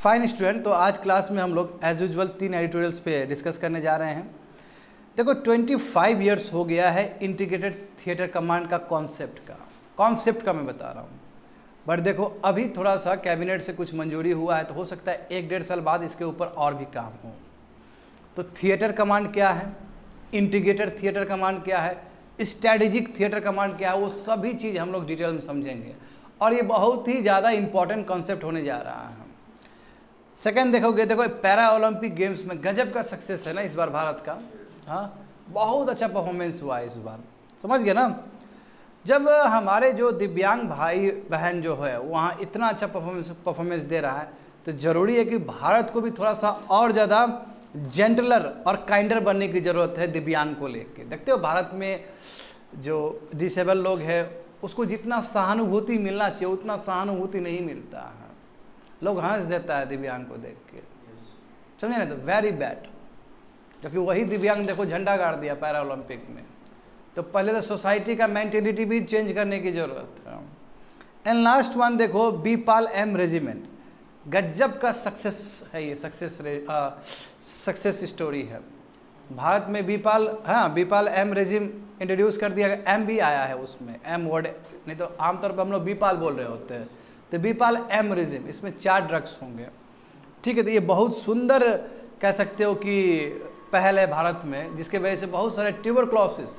Fine student, तो आज class में हम लोग एज यूजुअल 3 एडिटोरियल्स पे डिस्कस करने जा रहे हैं। देखो 25 ईयर्स हो गया है इंटीग्रेटेड थिएटर कमांड का कॉन्सेप्ट का मैं बता रहा हूँ। बट देखो अभी थोड़ा सा कैबिनेट से कुछ मंजूरी हुआ है, तो हो सकता है 1-1.5 साल बाद इसके ऊपर और भी काम हो। तो थिएटर कमांड क्या है, इंटीग्रेटेड थिएटर कमांड क्या है, स्ट्रैटेजिक थिएटर कमांड क्या है, वो सभी चीज़ हम लोग डिटेल में समझेंगे और ये बहुत ही ज़्यादा इंपॉर्टेंट कॉन्सेप्ट होने जा रहा है। सेकंड देखोगे, देखो पैरा ओलंपिक गेम्स में गजब का सक्सेस है ना इस बार भारत का। हाँ, बहुत अच्छा परफॉर्मेंस हुआ है इस बार, समझ गए ना। जब हमारे जो दिव्यांग भाई बहन जो है वहाँ इतना अच्छा परफॉर्मेंस दे रहा है, तो ज़रूरी है कि भारत को भी थोड़ा सा और ज़्यादा जेंटलर और काइंडर बनने की ज़रूरत है दिव्यांग को लेके। देखते हो भारत में जो डिसेबल लोग हैं उसको जितना सहानुभूति मिलना चाहिए उतना सहानुभूति नहीं मिलता है। लोग हंस देता है दिव्यांग को देख के, समझे ना, तो वेरी बैड। क्योंकि वही दिव्यांग देखो झंडा गाड़ दिया पैरा ओलंपिक में। तो पहले तो सोसाइटी का मेंटेलिटी भी चेंज करने की ज़रूरत है। एंड लास्ट वन देखो, बीपाल एम रेजिमेंट, गजब का सक्सेस है ये, सक्सेस स्टोरी है भारत में। बीपाल एम रेजिम इंट्रोड्यूस कर दिया गया, एम भी आया है उसमें, एम वर्ड, नहीं तो आमतौर पर हम लोग बीपाल बोल रहे होते हैं। तो बीपाल एम रेजिम, इसमें 4 ड्रग्स होंगे, ठीक है। तो ये बहुत सुंदर कह सकते हो कि पहल है भारत में, जिसके वजह से बहुत सारे ट्यूबरक्लोसिस,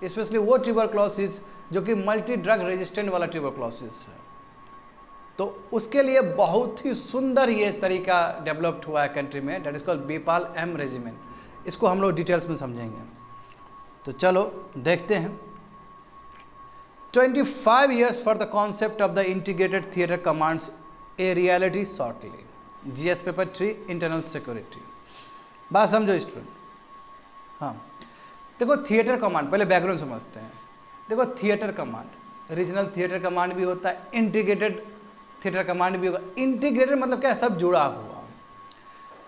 स्पेशली वो ट्यूबरक्लोसिस जो कि मल्टी ड्रग रेजिस्टेंट वाला ट्यूबरक्लोसिस है, तो उसके लिए बहुत ही सुंदर ये तरीका डेवलप्ड हुआ है कंट्री में, that is called BPaL M regimen. इसको हम लोग डिटेल्स में समझेंगे। तो चलो देखते हैं। 25 years for the concept of the integrated theater commands, a reality shortly. GS paper 3 internal security. बात समझो स्टूडेंट। हाँ, देखो थिएटर कमांड, पहले बैकग्राउंड समझते हैं। देखो theatre command, regional theatre command भी होता है, इंटीग्रेटेड थिएटर कमांड भी होगा। इंटीग्रेटेड मतलब क्या है, सब जुड़ा हुआ।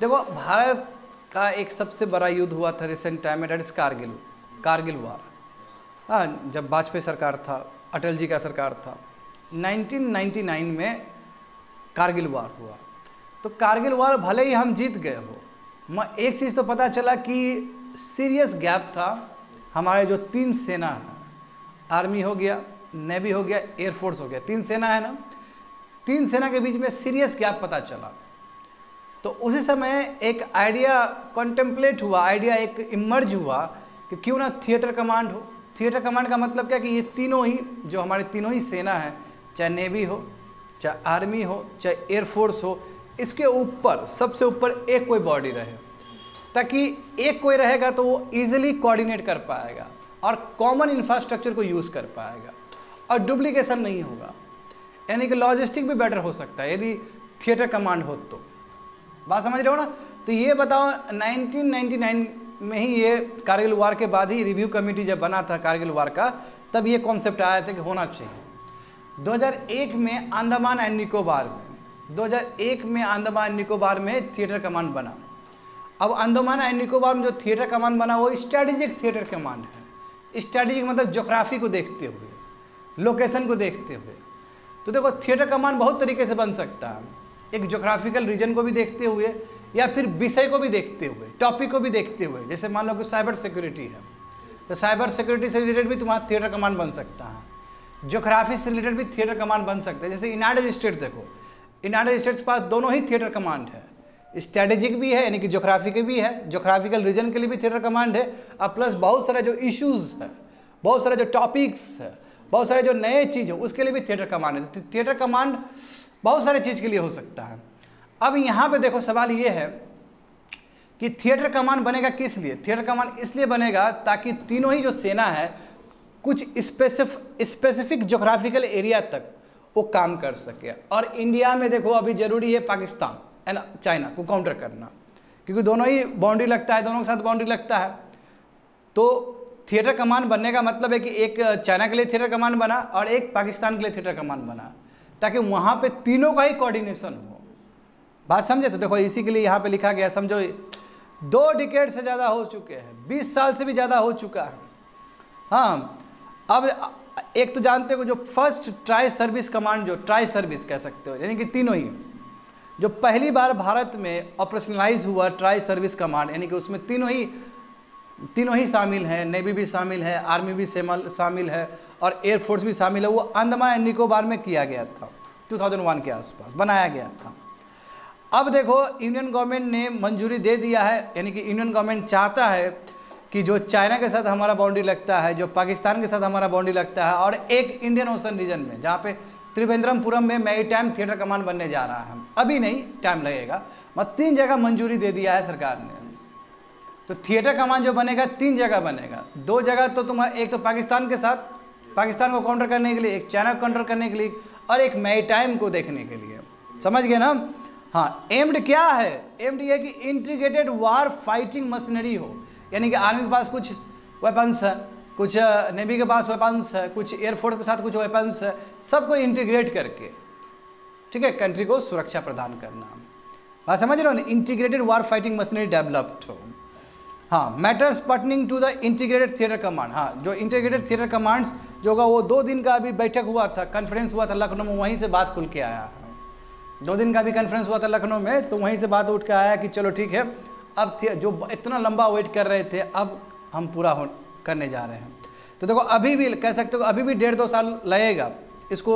देखो भारत का एक सबसे बड़ा युद्ध हुआ था रिसेंट टाइम में, दैट इज कारगिल वार। हाँ, जब वाजपेयी सरकार था, अटल जी का सरकार था, 1999 में कारगिल वार हुआ। तो कारगिल वार भले ही हम जीत गए हो, एक चीज़ तो पता चला कि सीरियस गैप था हमारे जो 3 सेना है, आर्मी हो गया, नेवी हो गया, एयरफोर्स हो गया, 3 सेना है ना, 3 सेना के बीच में सीरियस गैप पता चला। तो उसी समय एक आइडिया कॉन्टेम्पलेट हुआ, आइडिया एक इमर्ज हुआ कि क्यों ना थिएटर कमांड हो। थिएटर कमांड का मतलब क्या कि ये तीनों ही जो हमारे तीनों ही सेना है, चाहे नेवी हो, चाहे आर्मी हो, चाहे एयरफोर्स हो, इसके ऊपर सबसे ऊपर एक कोई बॉडी रहे, ताकि एक कोई रहेगा तो वो इजीली कोऑर्डिनेट कर पाएगा और कॉमन इंफ्रास्ट्रक्चर को यूज़ कर पाएगा और डुप्लीकेशन नहीं होगा, यानी कि लॉजिस्टिक भी बेटर हो सकता है यदि थिएटर कमांड हो तो। बात समझ रहे हो ना। तो ये बताओ 1999 में ही, ये कारगिल वार के बाद ही रिव्यू कमेटी जब बना था कारगिल वार का, तब ये कॉन्सेप्ट आया था कि होना चाहिए। 2001 में अंडमान एंड निकोबार में थिएटर कमांड बना। अब अंडमान एंड निकोबार में जो थिएटर कमांड बना वो स्ट्रैटेजिक थिएटर कमांड है। स्ट्रैटेजिक मतलब ज्योग्राफी को देखते हुए, लोकेशन को देखते हुए। तो देखो थिएटर कमांड बहुत तरीके से बन सकता है, एक ज्योग्राफिकल रीजन को भी देखते हुए या फिर विषय को भी देखते हुए, टॉपिक को भी देखते हुए। जैसे मान लो कि साइबर सिक्योरिटी है, तो साइबर सिक्योरिटी से रिलेटेड भी तुम्हारा थिएटर कमांड बन सकता है। ज्योग्राफी से रिलेटेड भी थिएटर कमांड बन सकता है। जैसे यूनाइटेड स्टेट, देखो यूनाइटेड स्टेट्स के पास दोनों ही थिएटर कमांड है, स्ट्रैटेजिक भी है यानी कि ज्योग्राफिकल भी है, ज्योग्राफिकल रीजन के लिए भी थिएटर कमांड है, और प्लस बहुत सारे जो इश्यूज़ है, बहुत सारे जो टॉपिक्स है, बहुत सारे जो नए चीज़ है उसके लिए भी थिएटर कमांड है। तो थिएटर कमांड बहुत सारे चीज़ के लिए हो सकता है। अब यहाँ पे देखो सवाल ये है कि थिएटर कमांड बनेगा किस लिए। थिएटर कमांड इसलिए बनेगा ताकि तीनों ही जो सेना है कुछ स्पेसिफिक ज्योग्राफिकल एरिया तक वो काम कर सके। और इंडिया में देखो अभी ज़रूरी है पाकिस्तान एंड चाइना को काउंटर करना, क्योंकि दोनों ही बाउंड्री लगता है, दोनों के साथ बाउंड्री लगता है। तो थिएटर कमांड बनने का मतलब है कि एक चाइना के लिए थिएटर कमांड बना और एक पाकिस्तान के लिए थिएटर कमांड बना, ताकि वहाँ पे तीनों का ही कोऑर्डिनेशन हो। बात समझे। तो देखो इसी के लिए यहाँ पे लिखा गया, समझो 2 डिकेड से ज़्यादा हो चुके हैं, 20 साल से भी ज़्यादा हो चुका है। हाँ, अब एक तो जानते हो जो फर्स्ट ट्राई सर्विस कमांड, जो ट्राई सर्विस कह सकते हो, यानी कि तीनों ही जो पहली बार भारत में ऑपरेशनलाइज हुआ ट्राई सर्विस कमांड, यानी कि उसमें तीनों ही शामिल हैं, नेवी भी शामिल है, आर्मी भी शामिल है और एयरफोर्स भी शामिल है, वो अंडमान एंड निकोबार में किया गया था, 2001 के आसपास बनाया गया था। अब देखो यूनियन गवर्नमेंट ने मंजूरी दे दिया है, यानी कि यूनियन गवर्नमेंट चाहता है कि जो चाइना के साथ हमारा बाउंड्री लगता है, जो पाकिस्तान के साथ हमारा बाउंड्री लगता है, और एक इंडियन ओशन रीजन में जहाँ पे त्रिवेंद्रमपुरम में मैरीटाइम थिएटर कमांड बनने जा रहा है, अभी नहीं टाइम लगेगा, मतलब 3 जगह मंजूरी दे दिया है सरकार ने। तो थिएटर कमांड जो बनेगा 3 जगह बनेगा, 2 जगह तो तुम्हारा, एक तो पाकिस्तान के साथ, पाकिस्तान को काउंटर करने के लिए, एक चाइना को काउंटर करने के लिए, और एक मैरीटाइम को देखने के लिए। समझ गए ना? हाँ, एम्ड क्या है? एम्ड ये कि इंटीग्रेटेड वार फाइटिंग मशीनरी हो, यानी कि आर्मी के पास कुछ वेपन्स है, कुछ नेवी के पास वेपन्स है, कुछ एयरफोर्स के साथ कुछ वेपन्स है, सबको इंटीग्रेट करके, ठीक है, कंट्री को सुरक्षा प्रदान करना। बात समझ रहे हो ना? Integrated war fighting machinery developed हो। हाँ, matters pertaining to the integrated theatre command. हाँ, जो इंटीग्रेटेड थिएटर कमांड्स जो होगा, वो 2 दिन का अभी बैठक हुआ था, कॉन्फ्रेंस हुआ था लखनऊ में, वहीं से बात खुल के आया है। 2 दिन का भी कॉन्फ्रेंस हुआ था लखनऊ में, तो वहीं से बात उठ के आया कि चलो ठीक है, अब जो इतना लंबा वेट कर रहे थे, अब हम पूरा करने जा रहे हैं। तो देखो अभी भी कह सकते हो, अभी भी 1.5-2 साल लगेगा इसको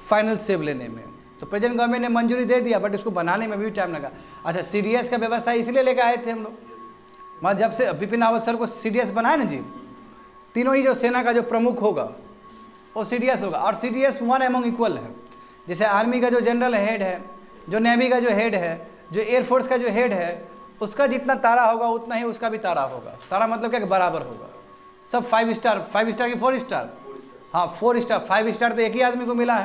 फाइनल सेव लेने में। तो प्रेजेंट गवर्नमेंट ने मंजूरी दे दिया, बट इसको बनाने में भी टाइम लगा। अच्छा, CDS का व्यवस्था इसलिए लेकर आए थे हम लोग, मतलब जब से बिपिन रावत सर को CDS बनाए ना जी, तीनों ही जो सेना का जो प्रमुख होगा वो CDS होगा, और CDS 1 एमंग इक्वल है। जैसे आर्मी का जो जनरल हेड है, जो नेवी का जो हेड है, जो एयरफोर्स का जो हेड है, उसका जितना तारा होगा उतना ही उसका भी तारा होगा। तारा मतलब क्या कि बराबर होगा। सब 5 स्टार की 4 स्टार, हाँ 4 स्टार, 5 स्टार तो एक ही आदमी को मिला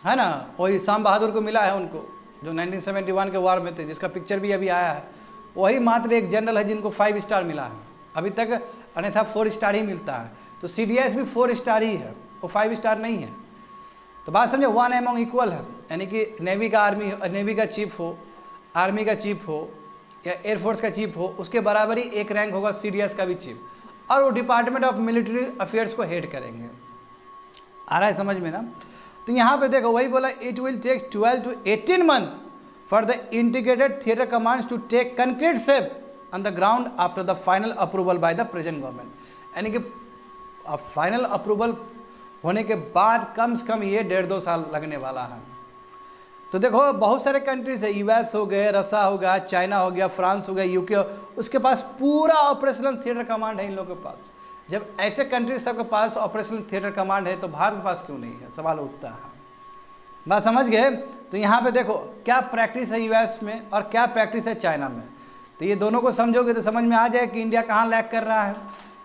है ना, वही शाम बहादुर को मिला है उनको, जो 1971 के वार में थे, जिसका पिक्चर भी अभी आया है। वही मात्र एक जनरल है जिनको 5 स्टार मिला है अभी तक, अन्यथा 4 स्टार ही मिलता है। तो CDS भी 4 स्टार ही है, वो 5 स्टार नहीं है। तो बात समझे, 1 एमंग इक्वल है, यानी कि नेवी का चीफ हो, आर्मी का चीफ हो या एयरफोर्स का चीफ हो, उसके बराबर ही एक रैंक होगा CDS का भी चीफ, और वो डिपार्टमेंट ऑफ मिलिट्री अफेयर्स को हेड करेंगे। आ रहा है समझ में ना? तो यहाँ पे देखो वही बोला, it will take 12 to 18 month for the integrated theatre commands to take concrete shape on the ground after the final approval by the present government. यानी कि फाइनल अप्रूवल होने के बाद कम से कम ये 1.5-2 साल लगने वाला है। तो देखो बहुत सारे कंट्रीज है, US हो गए, रसिया हो गया, चाइना हो गया, फ्रांस हो गया, UK, उसके पास पूरा ऑपरेशनल थिएटर कमांड है इन लोगों के पास। जब ऐसे कंट्रीज सबके पास ऑपरेशनल थिएटर कमांड है, तो भारत के पास क्यों नहीं है, सवाल उठता है। बात समझ गए? तो यहाँ पे देखो क्या प्रैक्टिस है US में और क्या प्रैक्टिस है चाइना में, तो ये दोनों को समझोगे तो समझ में आ जाए कि इंडिया कहाँ लैग कर रहा है।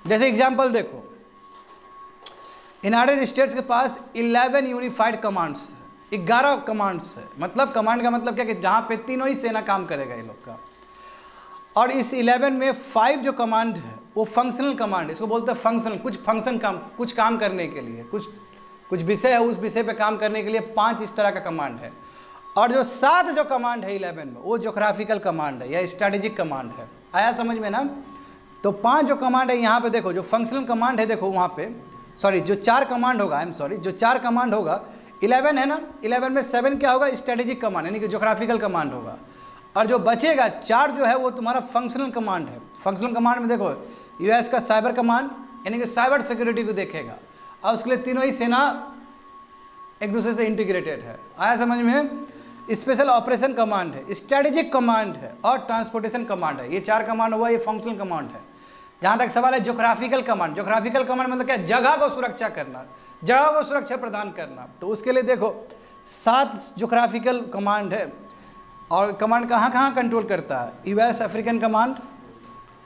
जैसे एग्जाम्पल देखो, यूनाइटेड स्टेट्स के पास 11 यूनिफाइड कमांड्स है, 11 कमांड्स है। मतलब कमांड का मतलब क्या कि जहाँ पे तीनों ही सेना काम करेगा ये लोग का। और इस 11 में 5 जो कमांड है वो फंक्शनल कमांड है, इसको बोलते हैं फंक्शनल, कुछ काम करने के लिए, कुछ विषय है उस विषय पे काम करने के लिए 5 इस तरह का कमांड है। और जो 7 जो कमांड है 11 में, वो ज्योग्राफिकल कमांड है या स्ट्रैटेजिक कमांड है। आया समझ में ना? तो 5 जो कमांड है यहाँ पे देखो, जो फंक्शनल कमांड है देखो वहाँ पे, जो 4 कमांड होगा, जो 4 कमांड होगा, 11 है ना, 11 में 7 क्या होगा, स्ट्रैटेजिक कमांड यानी कि ज्योग्राफिकल कमांड होगा। और जो बचेगा 4 जो है वो तुम्हारा फंक्शनल कमांड है। फंक्शनल कमांड में देखो US का साइबर कमांड यानी कि साइबर सिक्योरिटी को देखेगा, और उसके लिए तीनों ही सेना एक दूसरे से इंटीग्रेटेड है। आया समझ में? स्पेशल ऑपरेशन कमांड है, स्ट्रैटेजिक कमांड है और ट्रांसपोर्टेशन कमांड है। ये 4 कमांड हुआ, ये फंक्शनल कमांड है। जहाँ तक सवाल है ज्योग्राफिकल कमांड मतलब क्या, जगह को सुरक्षा करना, जगह को सुरक्षा प्रदान करना। तो उसके लिए देखो 7 ज्योग्राफिकल कमांड है। और कमांड कहाँ कंट्रोल करता है? US African command,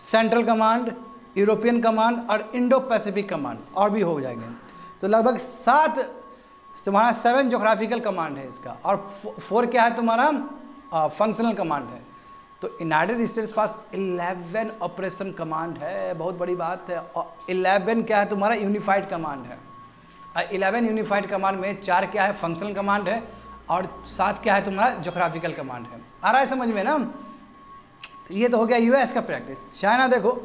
central command, European command और इंडो पैसिफिक कमांड, और भी हो जाएंगे। तो लगभग 7 ज्योग्राफिकल कमांड है इसका, और 4 क्या है तुम्हारा, फंक्शनल कमांड है। तो यूनाइटेड स्टेट्स पास 11 ऑपरेशन कमांड है, बहुत बड़ी बात है। और 11 क्या है तुम्हारा, यूनिफाइड कमांड है। 11 यूनिफाइड कमांड में 4 क्या है, फंक्शनल कमांड है, और 7 क्या है तुम्हारा, ज्योग्राफिकल कमांड है। आ रहा है समझ में ना? ये तो हो गया US का प्रैक्टिस। चाइना देखो,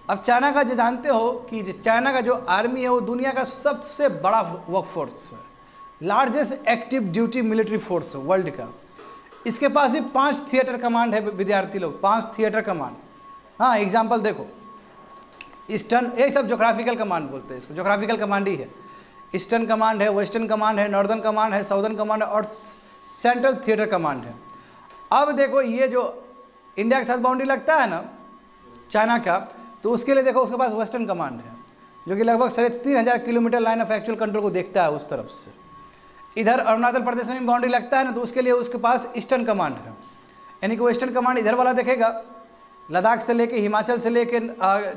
अब चाइना का जो जानते हो कि चाइना का जो आर्मी है वो दुनिया का सबसे बड़ा वर्क फोर्स है, largest active duty military force है वर्ल्ड का। इसके पास भी 5 थिएटर कमांड है विद्यार्थी लोग, 5 थिएटर कमांड। हाँ एग्जाम्पल देखो, ईस्टर्न, ये सब जोग्राफिकल कमांड बोलते हैं इसको, जोग्राफिकल कमांड ही है। ईस्टर्न कमांड है, वेस्टर्न कमांड है, नॉर्दर्न कमांड है, साउदर्न कमांड है और सेंट्रल थिएटर कमांड है। अब देखो ये जो इंडिया के साथ बाउंड्री लगता है ना चाइना का, तो उसके लिए देखो उसके पास वेस्टर्न कमांड है जो कि लगभग 3,500 kilometre line of actual control को देखता है उस तरफ से। इधर अरुणाचल प्रदेश में बाउंड्री लगता है ना, तो उसके लिए उसके पास ईस्टर्न कमांड है, यानी कि वेस्टर्न कमांड इधर वाला देखेगा, लद्दाख से लेके हिमाचल से लेके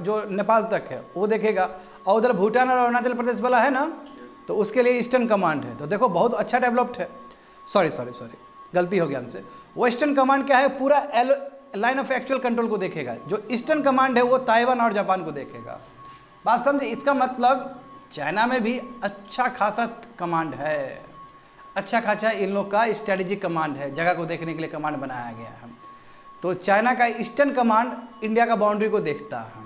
जो नेपाल तक है वो देखेगा, और उधर भूटान और अरुणाचल प्रदेश वाला है ना, तो उसके लिए ईस्टर्न कमांड है। तो देखो बहुत अच्छा डेवलप्ड है। सॉरी गलती हो गया हमसे। वेस्टर्न कमांड क्या है, पूरा लाइन ऑफ एक्चुअल कंट्रोल को देखेगा। जो ईस्टर्न कमांड है वो ताइवान और जापान को देखेगा। बात समझे, इसका मतलब चाइना में भी अच्छा खासा कमांड है, अच्छा खासा इन लोग का स्ट्रेटेजिक कमांड है, जगह को देखने के लिए कमांड बनाया गया है। तो चाइना का ईस्टर्न कमांड इंडिया का बाउंड्री को देखता है,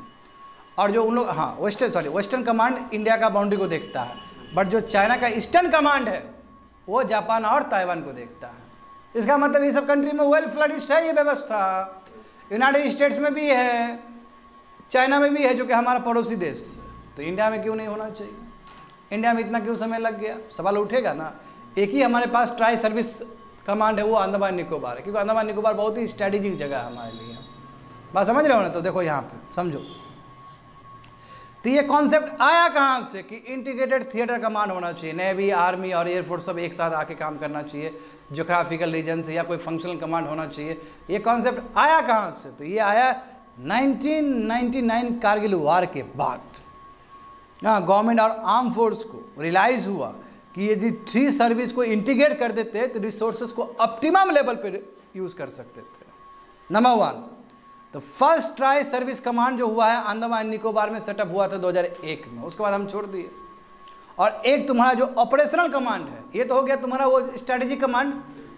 और जो उन लोग वेस्टर्न कमांड इंडिया का बाउंड्री को देखता है, बट जो चाइना का ईस्टर्न कमांड है वो जापान और ताइवान को देखता है। इसका मतलब ये सब कंट्री में वेल फ्लडिश्ड है ये व्यवस्था। यूनाइटेड स्टेट्स में भी है, चाइना में भी है, जो कि हमारा पड़ोसी देश है। तो इंडिया में क्यों नहीं होना चाहिए? इंडिया में इतना क्यों समय लग गया? सवाल उठेगा ना। एक ही हमारे पास ट्राई सर्विस कमांड है, वो अंडमान निकोबार है, क्योंकि अंडमान निकोबार बहुत ही स्ट्रेटेजिक जगह है हमारे लिए। बात समझ रहे हो ना? तो देखो यहाँ पे समझो, तो ये कॉन्सेप्ट आया कहाँ से कि इंटीग्रेटेड थिएटर कमांड होना चाहिए, नेवी, आर्मी और एयरफोर्स सब एक साथ आके काम करना चाहिए, ज्योग्राफिकल रीजन से, या कोई फंक्शनल कमांड होना चाहिए। ये कॉन्सेप्ट आया कहाँ से? तो ये आया 1999 कारगिल वार के बाद। हाँ, गवर्नमेंट और आर्म फोर्स को रियलाइज हुआ कि यदि 3 सर्विस को इंटीग्रेट कर देते तो रिसोर्सेज को ऑप्टिमम लेवल पे यूज़ कर सकते थे। नंबर 1, तो फर्स्ट ट्राई सर्विस कमांड जो हुआ है अंडमान निकोबार में सेटअप हुआ था 2001 में, उसके बाद हम छोड़ दिए। और एक तुम्हारा जो ऑपरेशनल कमांड है, ये तो हो गया तुम्हारा वो स्ट्रेटेजिक कमांड।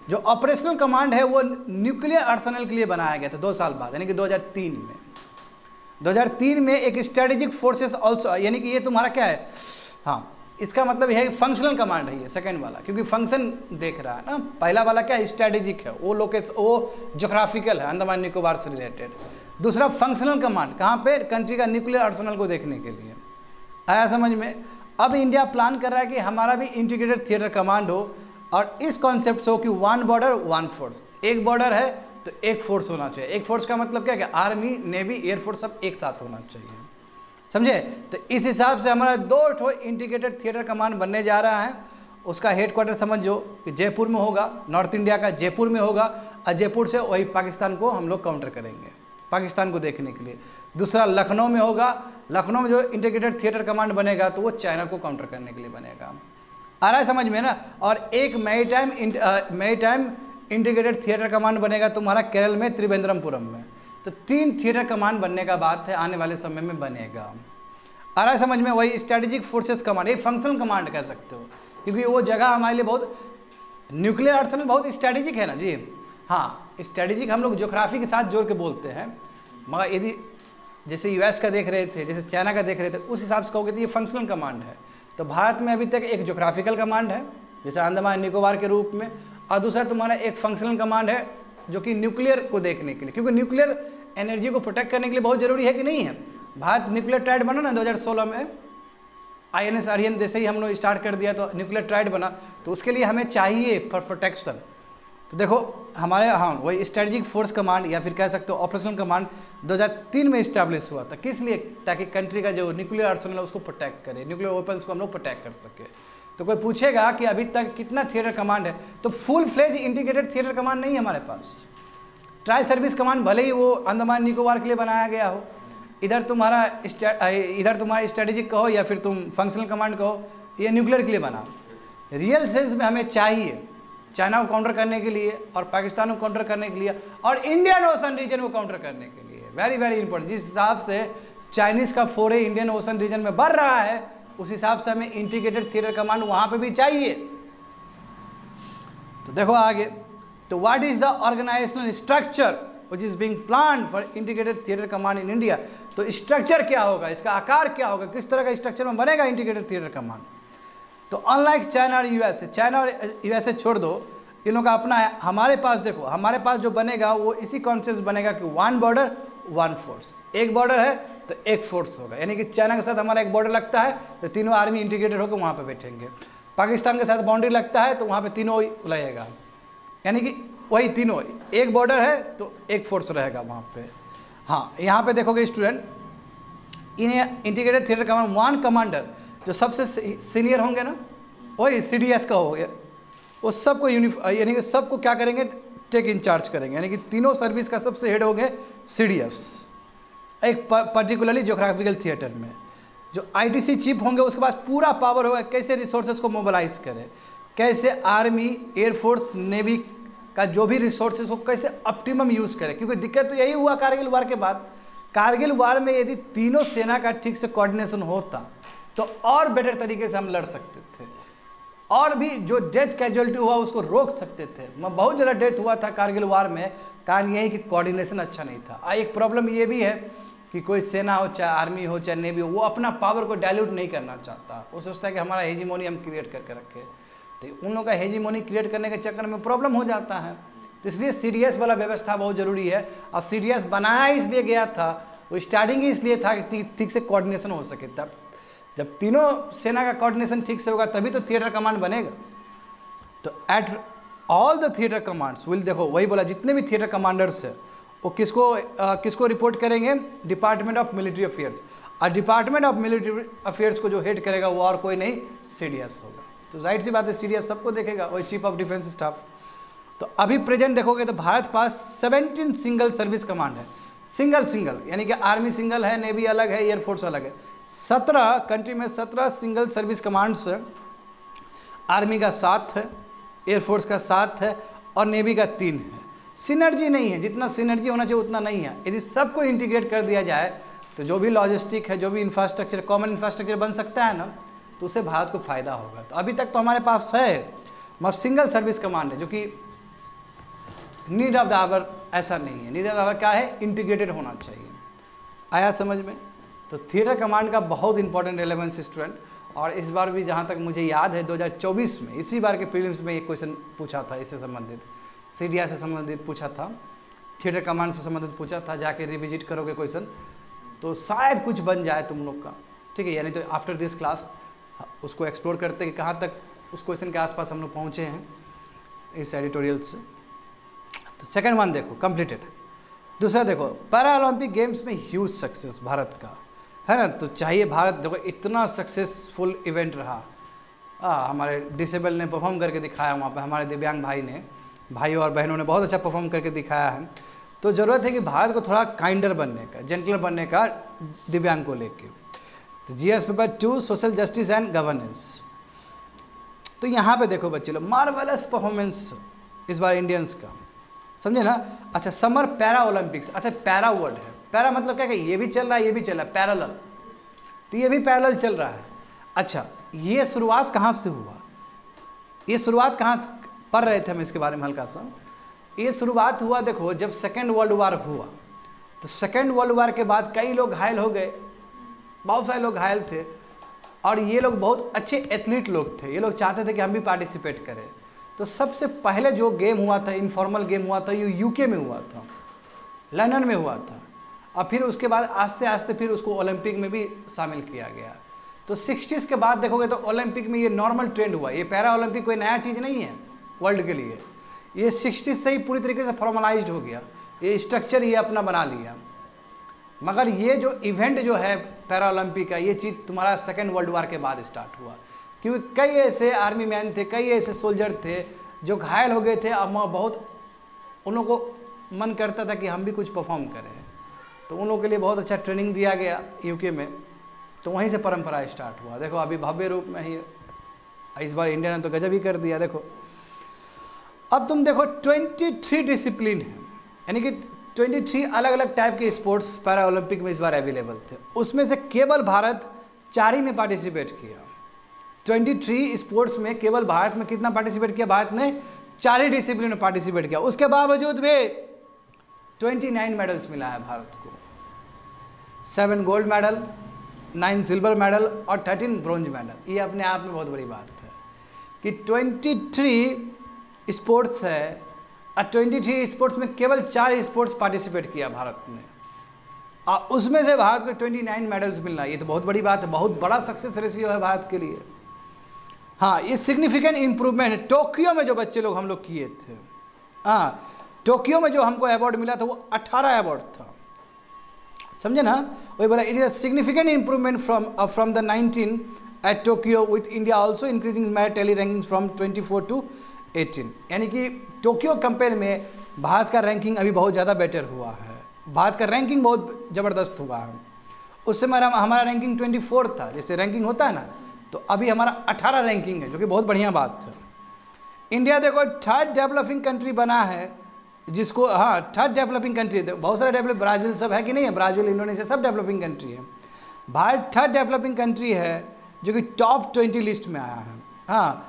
जो ऑपरेशनल कमांड है वो न्यूक्लियर आर्सेनल के लिए बनाया गया था 2 साल बाद, यानी कि 2003 में। 2003 में एक स्ट्रेटेजिक फोर्सेस ऑल्सो, यानी कि ये तुम्हारा क्या है, हाँ इसका मतलब यह है फंक्शनल कमांड है ये सेकंड वाला, क्योंकि फंक्शन देख रहा है ना। पहला वाला क्या है, स्ट्रेटेजिक है, वो लोकेशन वो ज्योग्राफिकल है, अंडमान निकोबार से रिलेटेड। दूसरा फंक्शनल कमांड, कहाँ पे, कंट्री का न्यूक्लियर आर्सेनल को देखने के लिए। आया समझ में? अब इंडिया प्लान कर रहा है कि हमारा भी इंटीग्रेटेड थिएटर कमांड हो, और इस कॉन्सेप्ट से हो कि 1 बॉर्डर 1 फोर्स, एक बॉर्डर है तो एक फोर्स होना चाहिए। एक फोर्स का मतलब क्या, आर्मी, नेवी, एयरफोर्स सब एक साथ होना चाहिए, समझे? तो इस हिसाब से हमारा 2 इंटीग्रेटेड थिएटर कमांड बनने जा रहा है। उसका हेडक्वार्टर समझो कि जयपुर में होगा, नॉर्थ इंडिया का जयपुर में होगा, और जयपुर से वही पाकिस्तान को हम लोग काउंटर करेंगे, पाकिस्तान को देखने के लिए। दूसरा लखनऊ में होगा, लखनऊ में जो इंटीग्रेटेड थिएटर कमांड बनेगा तो वो चाइना को काउंटर करने के लिए बनेगा। आ रहा है समझ में ना? और एक मैरीटाइम इंटीग्रेटेड थिएटर कमांड बनेगा तुम्हारा केरल में, त्रिवेंद्रमपुरम में। तो 3 थिएटर कमांड बनने का बात है, आने वाले समय में बनेगा। आ रहा है समझ में? वही स्ट्रेटेजिक फोर्सेस कमांड, एक फंक्शनल कमांड कह सकते हो, क्योंकि वो जगह हमारे लिए बहुत, न्यूक्लियर आर्सेनल बहुत स्ट्रेटेजिक है ना जी। हाँ, स्ट्रेटेजिक हम लोग ज्योग्राफी के साथ जोड़ के बोलते हैं, मगर यदि जैसे यूएस का देख रहे थे, जैसे चाइना का देख रहे थे, उस हिसाब से कहोगे तो ये फंक्शनल कमांड है। तो भारत में अभी तक एक ज्योग्राफिकल कमांड है, जैसे अंडमान निकोबार के रूप में, और दूसरा तुम्हारा एक फंक्शनल कमांड है जो कि न्यूक्लियर को देखने के लिए, क्योंकि न्यूक्लियर एनर्जी को प्रोटेक्ट करने के लिए बहुत जरूरी है कि नहीं है। भारत न्यूक्लियर ट्राइड बना ना 2016 में, INS आर्यन जैसे ही हम लोग स्टार्ट कर दिया तो न्यूक्लियर ट्राइड बना, तो उसके लिए हमें चाहिए फॉर प्रोटेक्शन। तो देखो हमारे, हाँ वही स्ट्रेटेजिक फोर्स कमांड या फिर कह सकते हो ऑपरेशनल कमांड 2003 में इस्टेब्लिश हुआ था। किस लिए? ताकि कंट्री का जो न्यूक्लियर आर्सेनल है उसको प्रोटेक्ट करे, न्यूक्लियर वेपन्स को हम लोग प्रोटेक्ट कर सके। तो कोई पूछेगा कि अभी तक कितना थिएटर कमांड है, तो full fledge integrated theatre command नहीं है हमारे पास। ट्राई सर्विस कमांड भले ही वो अंडमान निकोबार के लिए बनाया गया हो, इधर तुम्हारा स्ट्रेटेजिक कहो या फिर तुम फंक्शनल कमांड कहो, ये न्यूक्लियर के लिए बना। रियल सेंस में हमें चाहिए चाइना को काउंटर करने के लिए, और पाकिस्तान को काउंटर करने के लिए, और इंडियन ओशन रीजन को काउंटर करने के लिए। Very very important. जिस हिसाब से चाइनीज़ का फोरे इंडियन ओशन रीजन में बढ़ रहा है, उस हिसाब से हमें इंटीग्रेटेड थिएटर कमांड वहाँ पे भी चाहिए। तो देखो आगे, तो what is the organisational structure which is being planned for integrated theatre command in India. तो स्ट्रक्चर क्या होगा, इसका आकार क्या होगा, किस तरह का स्ट्रक्चर में बनेगा इंटीग्रेटेड थिएटर कमांड। तो अनलाइक चाइना और यूएसए, चाइना और यूएसए छोड़ दो, इन लोगों का अपना है। हमारे पास देखो, हमारे पास जो बनेगा वो इसी कॉन्सेप्ट बनेगा कि 1 बॉर्डर 1 फोर्स, एक बॉर्डर है तो एक फोर्स होगा, यानी कि चाइना के साथ हमारा एक बॉर्डर लगता है तो तीनों आर्मी इंटीग्रेटेड होकर वहाँ पे बैठेंगे। पाकिस्तान के साथ बाउंड्री लगता है तो वहाँ पे तीनों लगेगा, यानी कि वही तीनों, एक बॉर्डर है तो एक फोर्स रहेगा वहाँ पे। हाँ, यहाँ पे देखोगे स्टूडेंट, इन इंटीग्रेटेड थिएटर कमांड 1 कमांडर जो सबसे सीनियर होंगे ना, वही CDS का हो गया, वो सबको यानी कि सबको क्या करेंगे, टेक इंचार्ज करेंगे, यानी कि तीनों सर्विस का सबसे हेड होंगे CDS, एक पर्टिकुलरली ज्योग्राफिकल थिएटर में। जो ITC चीफ होंगे उसके पास पूरा पावर होगा कैसे रिसोर्सेज को मोबिलाइज करे, कैसे आर्मी, एयरफोर्स, नेवी का जो भी रिसोर्सेज हो कैसे ऑप्टिमम यूज़ करे। क्योंकि दिक्कत तो यही हुआ कारगिल वार के बाद, कारगिल वार में यदि तीनों सेना का ठीक से कोऑर्डिनेशन होता तो और बेटर तरीके से हम लड़ सकते थे, और भी जो डेथ कैजुअलिटी हुआ उसको रोक सकते थे। बहुत ज़्यादा डेथ हुआ था कारगिल वार में, कारण यही कि कोऑर्डिनेशन अच्छा नहीं था। एक प्रॉब्लम ये भी है कि कोई सेना हो, चाहे आर्मी हो, चाहे नेवी हो, वो अपना पावर को डायल्यूट नहीं करना चाहता। वो सोचता है कि हमारा हेजीमोनी हम क्रिएट करके रखें, तो उन लोगों का हेजीमोनी क्रिएट करने के चक्कर में प्रॉब्लम हो जाता है। तो इसलिए CDS वाला व्यवस्था बहुत ज़रूरी है। और CDS बनाया इसलिए गया था, वो स्टार्टिंग ही इसलिए था कि ठीक से कोऑर्डिनेशन हो सके। तब जब तीनों सेना का कोऑर्डिनेशन ठीक से होगा तभी तो थिएटर कमांड बनेगा। तो at all the theatre commands will, देखो वही बोला, जितने भी थिएटर कमांडर्स है वो किसको रिपोर्ट करेंगे, डिपार्टमेंट ऑफ मिलिट्री अफेयर्स। और डिपार्टमेंट ऑफ मिलिट्री अफेयर्स को जो हेड करेगा वो और कोई नहीं, CDS होगा। तो जाहिर सी बात है CDS सबको देखेगा, वही चीफ ऑफ डिफेंस स्टाफ। तो अभी प्रेजेंट देखोगे तो भारत पास 17 सिंगल सर्विस कमांड है, सिंगल यानी कि आर्मी सिंगल है, नेवी अलग है, एयरफोर्स अलग है। 17 कंट्री में 17 सिंगल सर्विस कमांड्स है। आर्मी का 7 है, एयरफोर्स का 7 है और नेवी का 3 है। सिनर्जी नहीं है, जितना सिनर्जी होना चाहिए उतना नहीं है। यदि सबको इंटीग्रेट कर दिया जाए तो जो भी लॉजिस्टिक है, जो भी इंफ्रास्ट्रक्चर, कॉमन इंफ्रास्ट्रक्चर बन सकता है ना, तो उससे भारत को फ़ायदा होगा। तो अभी तक तो हमारे पास है मगर सिंगल सर्विस कमांड है, जो कि नीड ऑफ द आवर ऐसा नहीं है। नीड ऑफ द आवर क्या है, इंटीग्रेटेड होना चाहिए। आया समझ में? तो थिएटर कमांड का बहुत इंपॉर्टेंट रेलेवेंस स्टूडेंट। और इस बार भी जहाँ तक मुझे याद है 2024 में इसी बार के प्रीलिम्स में एक क्वेश्चन पूछा था, इससे संबंधित, CDS से संबंधित पूछा था, थिएटर कमांड से संबंधित पूछा था। जाके रिविजिट करोगे क्वेश्चन तो शायद कुछ बन जाए तुम लोग का, ठीक है। यानी तो आफ्टर दिस क्लास उसको एक्सप्लोर करते कि कहाँ तक उस क्वेश्चन के आसपास हम लोग पहुँचे हैं इस एडिटोरियल से। तो सेकंड वन देखो कंप्लीटेड। दूसरा देखो, पैरा ओलंपिक गेम्स में ह्यूज सक्सेस भारत का है ना। तो चाहिए भारत, देखो इतना सक्सेसफुल इवेंट रहा, हमारे डिसेबल ने परफॉर्म करके दिखाया वहाँ पे, हमारे दिव्यांग भाइयों और बहनों ने बहुत अच्छा परफॉर्म करके दिखाया है। तो ज़रूरत है कि भारत को थोड़ा काइंडर बनने का, जेंटलर बनने का दिव्यांग को लेके। तो GS paper 2 social justice and governance. तो यहाँ पे देखो बच्चे लोग, मार्वेलस परफॉर्मेंस इस बार इंडियंस का, समझे ना। अच्छा, समर पैरा ओलंपिक्स, अच्छा पैरा वर्ड है, पैरा मतलब क्या, ये भी चल रहा है ये भी चल रहा है, पैरेलल, तो ये भी पैरेलल चल रहा है। अच्छा, ये शुरुआत कहाँ से हुआ, ये शुरुआत कहाँ पढ़ रहे थे हम इसके बारे में हल्का सा। ये शुरुआत हुआ देखो जब सेकेंड वर्ल्ड वार हुआ, तो सेकेंड वर्ल्ड वार के बाद कई लोग घायल हो गए, बहुत सारे लोग घायल थे, और ये लोग बहुत अच्छे एथलीट लोग थे, ये लोग चाहते थे कि हम भी पार्टिसिपेट करें। तो सबसे पहले जो गेम हुआ था, इनफॉर्मल गेम हुआ था, ये UK में हुआ था, लंदन में हुआ था, और फिर उसके बाद आस्ते आस्ते फिर उसको ओलंपिक में भी शामिल किया गया। तो 60s के बाद देखोगे तो ओलंपिक में ये नॉर्मल ट्रेंड हुआ। ये पैरा ओलंपिक कोई नया चीज़ नहीं है वर्ल्ड के लिए, ये 60s से ही पूरी तरीके से फॉर्मलाइज्ड हो गया, ये स्ट्रक्चर ये अपना बना लिया। मगर ये जो इवेंट जो है पैरा ओलंपिक का, ये चीज़ तुम्हारा सेकेंड वर्ल्ड वार के बाद स्टार्ट हुआ, क्योंकि कई ऐसे आर्मी मैन थे, कई ऐसे सोल्जर थे जो घायल हो गए थे। अब बहुत उन लोगों को मन करता था कि हम भी कुछ परफॉर्म करें, तो उन लोगों के लिए बहुत अच्छा ट्रेनिंग दिया गया UK में। तो वहीं से परंपरा स्टार्ट हुआ। देखो अभी भव्य रूप में ही इस बार इंडिया ने तो गजब ही कर दिया। देखो अब तुम देखो 23 डिसिप्लिन है, यानी कि 23 अलग अलग टाइप के स्पोर्ट्स पैरा ओलंपिक में इस बार अवेलेबल थे। उसमें से केवल भारत 4 ही में पार्टिसिपेट किया। 23 स्पोर्ट्स में केवल भारत में कितना पार्टिसिपेट किया, भारत ने 4 ही डिसिप्लिन में पार्टिसिपेट किया। उसके बावजूद भी 29 मेडल्स मिला है भारत को, 7 गोल्ड मेडल, 9 सिल्वर मेडल और 13 ब्रॉन्ज मेडल। ये अपने आप में बहुत बड़ी बात है कि 23 स्पोर्ट्स है, 23 स्पोर्ट्स में केवल 4 स्पोर्ट्स पार्टिसिपेट किया भारत ने, और उसमें से भारत को 29 मेडल्स मिलना, ये तो बहुत बड़ी बात है, बहुत बड़ा सक्सेस रेशियो है भारत के लिए। हाँ, ये सिग्निफिकेंट इम्प्रूवमेंट है। टोक्यो में जो बच्चे लोग हम लोग किए थे, हाँ, टोक्यो में जो हमको अवार्ड मिला था वो 18 अवार्ड था, समझे ना। वही बोला, it is a significant improvement from the 19 eight Tokyo, with India also increasing medal tally ranking from 24 to 18। यानी कि टोक्यो कंपेयर में भारत का रैंकिंग अभी बहुत ज़्यादा बेटर हुआ है, भारत का रैंकिंग बहुत ज़बरदस्त हुआ है। उस समय हमारा रैंकिंग 24 था, जैसे रैंकिंग होता है ना, तो अभी हमारा 18 रैंकिंग है, जो कि बहुत बढ़िया बात है। इंडिया देखो 3rd डेवलपिंग कंट्री बना है, जिसको, हाँ, 3rd डेवलपिंग कंट्री, बहुत सारे डेवलप, ब्राज़ील सब है कि नहीं है, ब्राज़ील, इंडोनेशिया सब डेवलपिंग कंट्री है। भारत 3rd डेवलपिंग कंट्री है जो कि टॉप 20 लिस्ट में आया है। हाँ,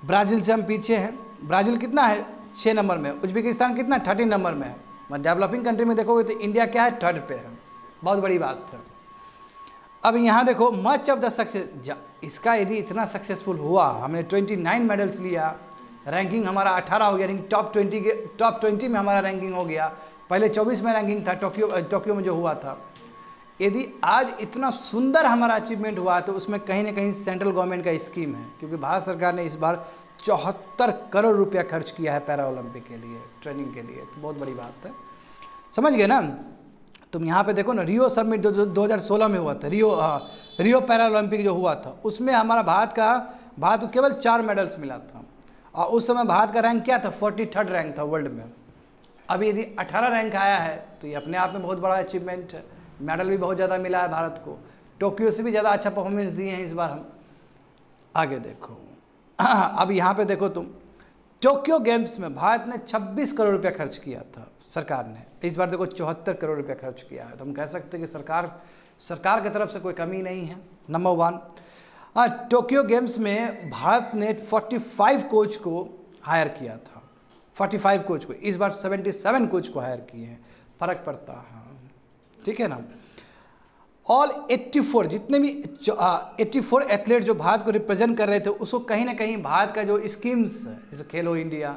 ब्राज़ील से हम पीछे हैं। ब्राज़ील कितना है, 6 नंबर में। उज्बेकिस्तान कितना, 13 नंबर में है। डेवलपिंग कंट्री में देखोगे तो इंडिया क्या है, 3rd पे है, बहुत बड़ी बात है। अब यहाँ देखो, मच ऑफ द सक्सेस, इसका यदि इतना सक्सेसफुल हुआ, हमने 29 मेडल्स लिया, रैंकिंग हमारा 18 हो गया, यानी टॉप 20 में हमारा रैंकिंग हो गया। पहले 24 में रैंकिंग था टोक्यो में जो हुआ था। यदि आज इतना सुंदर हमारा अचीवमेंट हुआ तो उसमें कहीं ना कहीं सेंट्रल गवर्नमेंट का स्कीम है, क्योंकि भारत सरकार ने इस बार 74 करोड़ रुपया खर्च किया है पैरा ओलंपिक के लिए, ट्रेनिंग के लिए, तो बहुत बड़ी बात है, समझ गए ना। तुम यहाँ पे देखो ना, रियो समिट 2016 में हुआ था, रियो पैरा ओलंपिक जो हुआ था, उसमें हमारा भारत को केवल 4 मेडल्स मिला था, और उस समय भारत का रैंक क्या था, 43rd रैंक था वर्ल्ड में। अभी यदि 18 रैंक आया है तो ये अपने आप में बहुत बड़ा अचीवमेंट है। मेडल भी बहुत ज़्यादा मिला है भारत को, टोक्यो से भी ज़्यादा अच्छा परफॉर्मेंस दिए हैं इस बार हम। आगे देखो, अब यहाँ पे देखो तुम, टोक्यो गेम्स में भारत ने 26 करोड़ रुपया खर्च किया था सरकार ने, इस बार देखो 74 करोड़ रुपया खर्च किया है। तो हम कह सकते हैं कि सरकार की तरफ से कोई कमी नहीं है, नंबर 1। टोक्यो गेम्स में भारत ने 45 कोच को हायर किया था, 45 कोच को, इस बार 77 कोच को हायर किए हैं, फ़र्क पड़ता है, ठीक है ना। ऑल 84 जितने भी 84 एथलीट जो भारत को रिप्रेजेंट कर रहे थे, उसको कहीं ना कहीं भारत का जो स्कीम्स है, जैसे खेलो इंडिया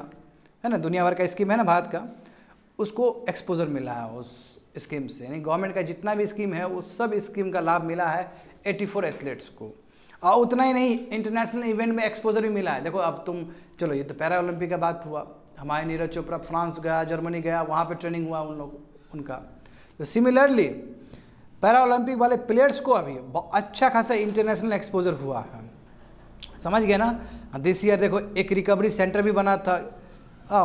है ना, दुनिया भर का स्कीम है ना भारत का, उसको एक्सपोजर मिला है उस स्कीम से, यानी गवर्नमेंट का जितना भी स्कीम है उस सब स्कीम का लाभ मिला है 84 एथलीट्स को। और उतना ही नहीं, इंटरनेशनल इवेंट में एक्सपोजर भी मिला है। देखो अब तुम, चलो ये तो पैरा ओलंपिक का बात हुआ, हमारे नीरज चोपड़ा फ्रांस गया, जर्मनी गया, वहाँ पे ट्रेनिंग हुआ उनका। तो सिमिलरली पैरा ओलंपिक वाले प्लेयर्स को अभी अच्छा खासा इंटरनेशनल एक्सपोजर हुआ है, समझ गए ना। दिस ईयर देखो एक रिकवरी सेंटर भी बना था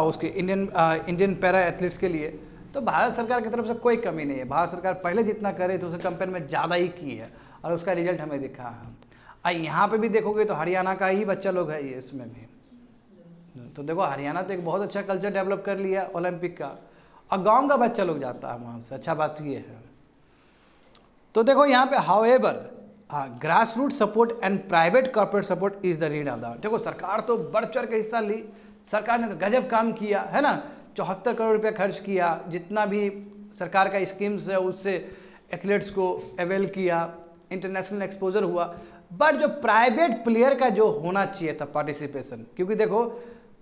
उसके इंडियन पैरा एथलीट्स के लिए। तो भारत सरकार की तरफ से कोई कमी नहीं है, भारत सरकार पहले जितना करे तो उसके कंपेयर में ज़्यादा ही की है, और उसका रिजल्ट हमें दिखा है। यहाँ पे भी देखोगे तो हरियाणा का ही बच्चा लोग है ये, इसमें भी तो देखो हरियाणा तो एक बहुत अच्छा कल्चर डेवलप कर लिया ओलंपिक का, और गांव का बच्चा लोग जाता है वहाँ से, अच्छा बात ये है। तो देखो यहाँ पे however grass root support and private corporate support is the read of the. देखो सरकार तो बढ़ चढ़ के हिस्सा ली, सरकार ने तो गजब काम किया है ना, 74 करोड़ रुपया खर्च किया, जितना भी सरकार का स्कीम्स है उससे एथलीट्स को अवेल किया, इंटरनेशनल एक्सपोजर हुआ। बट जो प्राइवेट प्लेयर का जो होना चाहिए था पार्टिसिपेशन, क्योंकि देखो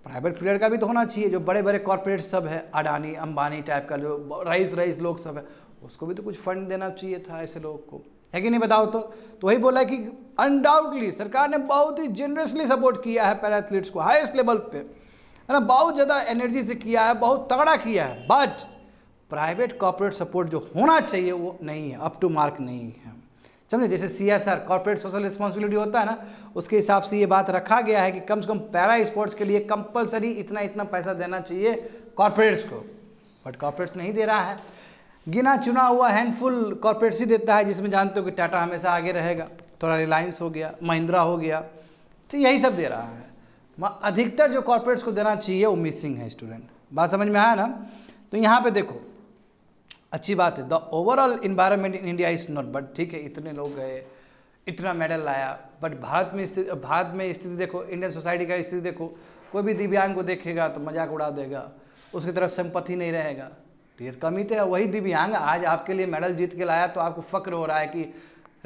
प्राइवेट प्लेयर का भी तो होना चाहिए, जो बड़े बड़े कॉर्पोरेट सब है, अडानी अंबानी टाइप का जो रईस लोग सब है, उसको भी तो कुछ फंड देना चाहिए था ऐसे लोगों को, है कि नहीं, बताओ तो वही बोला कि अनडाउटली सरकार ने बहुत ही जेनरसली सपोर्ट किया है पैरा एथलीट्स को, हाईएस्ट लेवल पे, है ना, बहुत ज़्यादा एनर्जी से किया है, बहुत तगड़ा किया है। बट प्राइवेट कॉर्पोरेट सपोर्ट जो होना चाहिए वो नहीं है, अप टू मार्क नहीं है, समझे। जैसे CSR कॉर्पोरेट सोशल रिस्पॉन्सिबिलिटी होता है ना, उसके हिसाब से ये बात रखा गया है कि कम से कम पैरा स्पोर्ट्स के लिए कंपलसरी इतना पैसा देना चाहिए कॉर्पोरेट्स को, बट कॉर्पोरेट्स नहीं दे रहा है। गिना चुना हुआ हैंडफुल कॉर्पोरेट्स ही देता है, जिसमें जानते हो कि टाटा हमेशा आगे रहेगा, थोड़ा रिलायंस हो गया, महिंद्रा हो गया, तो यही सब दे रहा है। अधिकतर जो कॉर्पोरेट्स को देना चाहिए वो मिसिंग है। स्टूडेंट बात समझ में आया ना। तो यहाँ पे देखो अच्छी बात है, the overall environment in India is not, but ठीक है इतने लोग गए, इतना मेडल लाया, बट भारत में स्थिति देखो, इंडियन सोसाइटी का स्थिति देखो, कोई भी दिव्यांग को देखेगा तो मजाक उड़ा देगा, उसकी तरफ सिंपैथी नहीं रहेगा। तो ये कमी तो है। वही दिव्यांग आज आपके लिए मेडल जीत के लाया तो आपको फ़क्र हो रहा है कि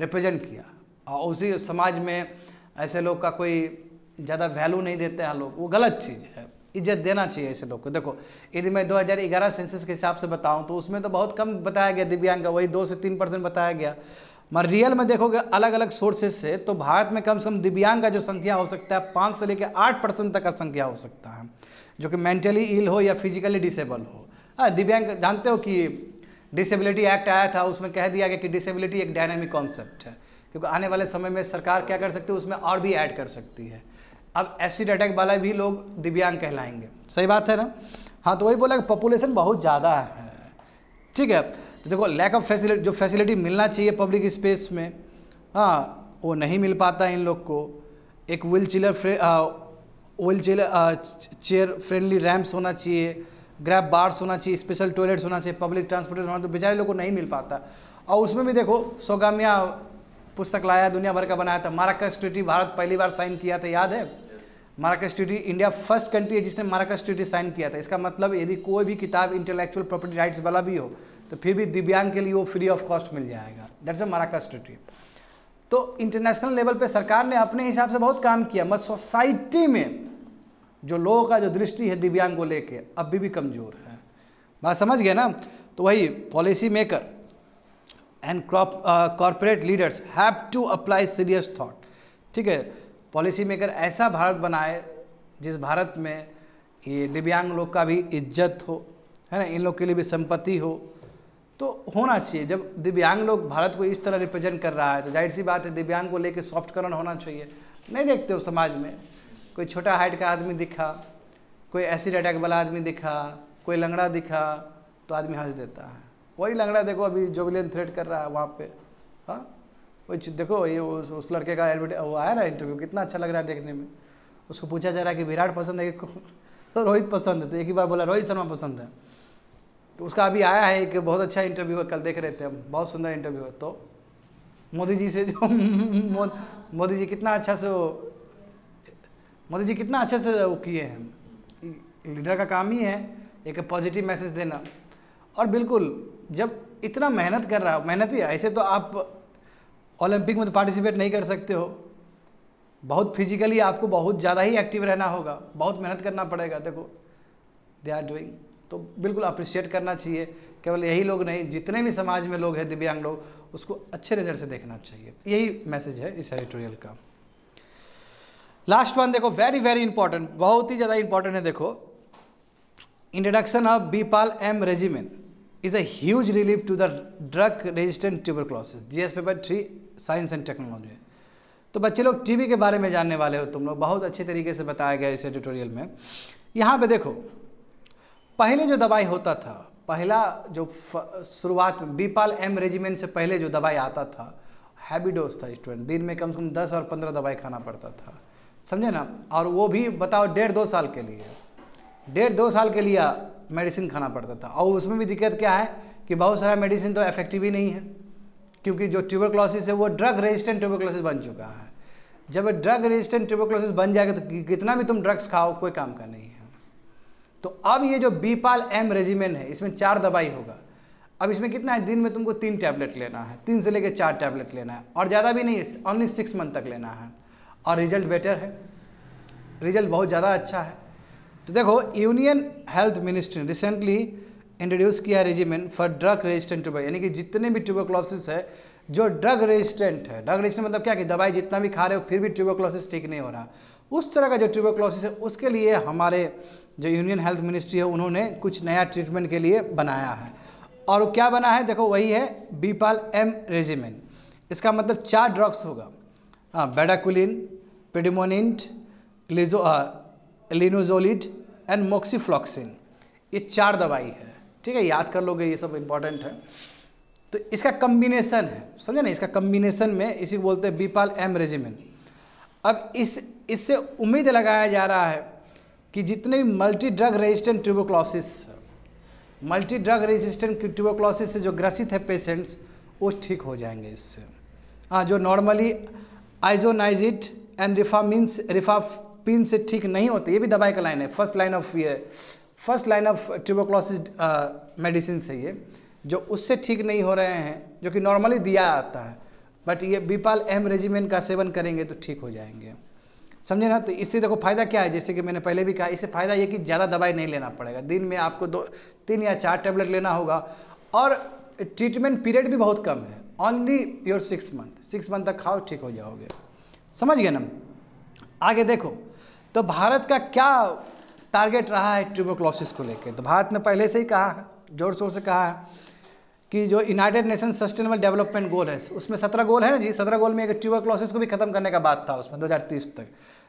रिप्रेजेंट किया, और उसी समाज में ऐसे लोग का कोई ज़्यादा वैल्यू नहीं देते हैं लोग, वो गलत चीज़ है। इज्जत देना चाहिए ऐसे लोग को। देखो यदि मैं 2011 सेंसस के हिसाब से बताऊं तो उसमें तो बहुत कम बताया गया दिव्यांग का, वही 2 से 3% बताया गया। मगर रियल में देखोगे अलग अलग सोर्सेज से तो भारत में कम से कम दिव्यांग का जो संख्या हो सकता है 5 से लेकर 8% तक का संख्या हो सकता है, जो कि मेंटली इल हो या फिजिकली डिसेबल हो। दिव्यांग जानते हो कि डिसेबिलिटी एक्ट आया था, उसमें कह दिया गया कि डिसेबिलिटी एक डायनामिक कॉन्सेप्ट है, क्योंकि आने वाले समय में सरकार क्या कर सकती है उसमें और भी ऐड कर सकती है। अब एसिड अटैक वाला भी लोग दिव्यांग कहलाएंगे, सही बात है ना। हाँ तो वही बोला कि पॉपुलेशन बहुत ज़्यादा है, ठीक है। तो देखो लैक ऑफ फैसिलिटी, जो फैसिलिटी मिलना चाहिए पब्लिक स्पेस में, हाँ वो नहीं मिल पाता है इन लोग को। एक व्हील चेयर फ्रेंडली रैम्प्स होना चाहिए, ग्रैब बार्स होना चाहिए, स्पेशल टॉयलेट्स होना चाहिए, पब्लिक ट्रांसपोर्टेशन होना, तो बेचारे लोग को नहीं मिल पाता। और उसमें भी देखो सोगामिया पुस्तक लाया, दुनिया भर का बनाया था। माराकस ट्रीटी भारत पहली बार साइन किया था, याद है। माराकस ट्रीटी, इंडिया फर्स्ट कंट्री है जिसने माराकस ट्रीटी साइन किया था। इसका मतलब यदि कोई भी किताब इंटेलेक्चुअल प्रॉपर्टी राइट्स वाला भी हो तो फिर भी दिव्यांग के लिए वो फ्री ऑफ कॉस्ट मिल जाएगा। That's a Marrakesh treaty. तो इंटरनेशनल लेवल पे सरकार ने अपने हिसाब से बहुत काम किया, मगर सोसाइटी में जो लोगों का जो दृष्टि है दिव्यांग को लेके अभी भी कमज़ोर है। बात समझ गए ना। तो वही policy maker and corporate leaders have to apply serious thought, ठीक है। पॉलिसी मेकर ऐसा भारत बनाए जिस भारत में ये दिव्यांग लोग का भी इज्जत हो, है ना, इन लोग के लिए भी संपत्ति हो, तो होना चाहिए। जब दिव्यांग लोग भारत को इस तरह रिप्रेजेंट कर रहा है तो जाहिर सी बात है दिव्यांग को लेके सॉफ्टकरण होना चाहिए। नहीं देखते हो समाज में कोई छोटा हाइट का आदमी दिखा, कोई एसिड अटैक वाला आदमी दिखा, कोई लंगड़ा दिखा तो आदमी हंस देता है। वही लंगड़ा देखो अभी जोविलियन थ्रेड कर रहा है वहाँ पे, हाँ वही देखो ये उस लड़के का वो आया ना इंटरव्यू, कितना अच्छा लग रहा है देखने में। उसको पूछा जा रहा है कि विराट पसंद है कि तो रोहित पसंद है, तो एक ही बार बोला रोहित शर्मा पसंद है। तो उसका अभी आया है एक बहुत अच्छा इंटरव्यू है, कल देख रहे थे हम, बहुत सुंदर इंटरव्यू है। तो मोदी जी से जो मोदी जी कितना अच्छा से वो किए हैं। लीडर का काम ही है एक पॉजिटिव मैसेज देना। और बिल्कुल जब इतना मेहनत कर रहा है, मेहनत ही ऐसे तो आप ओलंपिक में तो पार्टिसिपेट नहीं कर सकते हो, बहुत फिजिकली आपको बहुत ज़्यादा ही एक्टिव रहना होगा, बहुत मेहनत करना पड़ेगा। देखो दे आर डूइंग, तो बिल्कुल अप्रिशिएट करना चाहिए। केवल यही लोग नहीं, जितने भी समाज में लोग हैं दिव्यांग लोग, उसको अच्छे नज़र से देखना चाहिए। यही मैसेज है इस एडिटोरियल का। लास्ट वन देखो, वेरी वेरी इंपॉर्टेंट, बहुत ही ज़्यादा इंपॉर्टेंट है। देखो, introduction of BPaL M regimen is a huge relief to the drug resistant tuberculosis, GS paper 3 science and technology. तो बच्चे लोग टीबी के बारे में जानने वाले हो तुम लोग, बहुत अच्छे तरीके से बताया गया इस एडिटोरियल में। यहाँ पे देखो पहले जो दवाई होता था, पहला जो शुरुआत में बीपाल एम रेजिमेन से पहले जो दवाई आता था हैवी डोज था स्टूडेंट, दिन में कम से कम 10 और 15 दवाई खाना पड़ता था, समझे ना। और वो भी बताओ 1.5-2 साल के लिए, 1.5-2 साल के लिए मेडिसिन खाना पड़ता था। और उसमें भी दिक्कत क्या है कि बहुत सारा मेडिसिन तो इफेक्टिव ही नहीं है, क्योंकि जो ट्यूबरक्लोसिस है वो ड्रग रेजिस्टेंट ट्यूबरक्लोसिस बन चुका है। जब ड्रग रेजिस्टेंट ट्यूबरक्लोसिस बन जाएगा तो कितना भी तुम ड्रग्स खाओ कोई काम का नहीं है। तो अब ये जो बीपाल एम रेजिमेन है इसमें 4 दवाई होगा। अब इसमें कितना है, दिन में तुमको 3 टैबलेट लेना है, 3 से लेकर 4 टैबलेट लेना है, और ज़्यादा भी नहीं, ओनली 6 मंथ तक लेना है। और रिजल्ट बेटर है, रिजल्ट बहुत ज़्यादा अच्छा है। तो देखो union health ministry recently introduce किया regimen for drug resistant tuber, यानी कि जितने भी ट्यूबरक्लोसिस है जो ड्रग रेजिस्टेंट है, ड्रग रेजिस्टेंट मतलब क्या कि दवाई जितना भी खा रहे हो फिर भी ट्यूबरक्लोसिस ठीक नहीं हो रहा, उस तरह का जो ट्यूबरक्लोसिस है उसके लिए हमारे जो यूनियन हेल्थ मिनिस्ट्री है उन्होंने कुछ नया ट्रीटमेंट के लिए बनाया है। और क्या बना है देखो, वही है बीपाल एम रेजिमेन। इसका मतलब 4 ड्रग्स होगा, बेडाक्विलिन, प्रेडिमोनिंट, लिनोजोलिड एंड मोक्सीफ्लॉक्सिन, ये 4 दवाई है, ठीक है, याद कर लोगे, ये सब इंपॉर्टेंट है। तो इसका कम्बिनेशन है, समझे ना, इसका कम्बिनेशन में इसी को बोलते हैं बीपाल एम रेजिमेन। अब इससे उम्मीद लगाया जा रहा है कि जितने भी मल्टी ड्रग रेजिस्टेंट ट्यूबरक्लोसिस से जो ग्रसित है पेशेंट्स, वो ठीक हो जाएंगे इससे। हाँ, जो नॉर्मली आइजोनाइजिड एंड रिफापिन से ठीक नहीं होते, ये भी दवाई का लाइन है, first line of tuberculosis medicine से ये जो उससे ठीक नहीं हो रहे हैं, जो कि नॉर्मली दिया जाता है, बट ये बीपाल एम रेजिमेन का सेवन करेंगे तो ठीक हो जाएंगे। समझे ना। तो इससे देखो फ़ायदा क्या है, जैसे कि मैंने पहले भी कहा, इससे फ़ायदा ये कि ज़्यादा दवाई नहीं लेना पड़ेगा, दिन में आपको 3 या 4 टैबलेट लेना होगा, और ट्रीटमेंट पीरियड भी बहुत कम है, ओनली योर 6 मंथ, 6 मंथ तक खाओ, ठीक हो जाओगे। समझ गए ना। आगे देखो, तो भारत का क्या टारगेट रहा है ट्यूबरक्लोसिस को लेकर। तो भारत ने पहले से ही कहा है, जोर शोर से कहा है कि जो United nation sustainable development goal है, उसमें 17 गोल है ना जी, 17 गोल में एक ट्यूबरक्लोसिस को भी खत्म करने का बात था उसमें 2030 तक।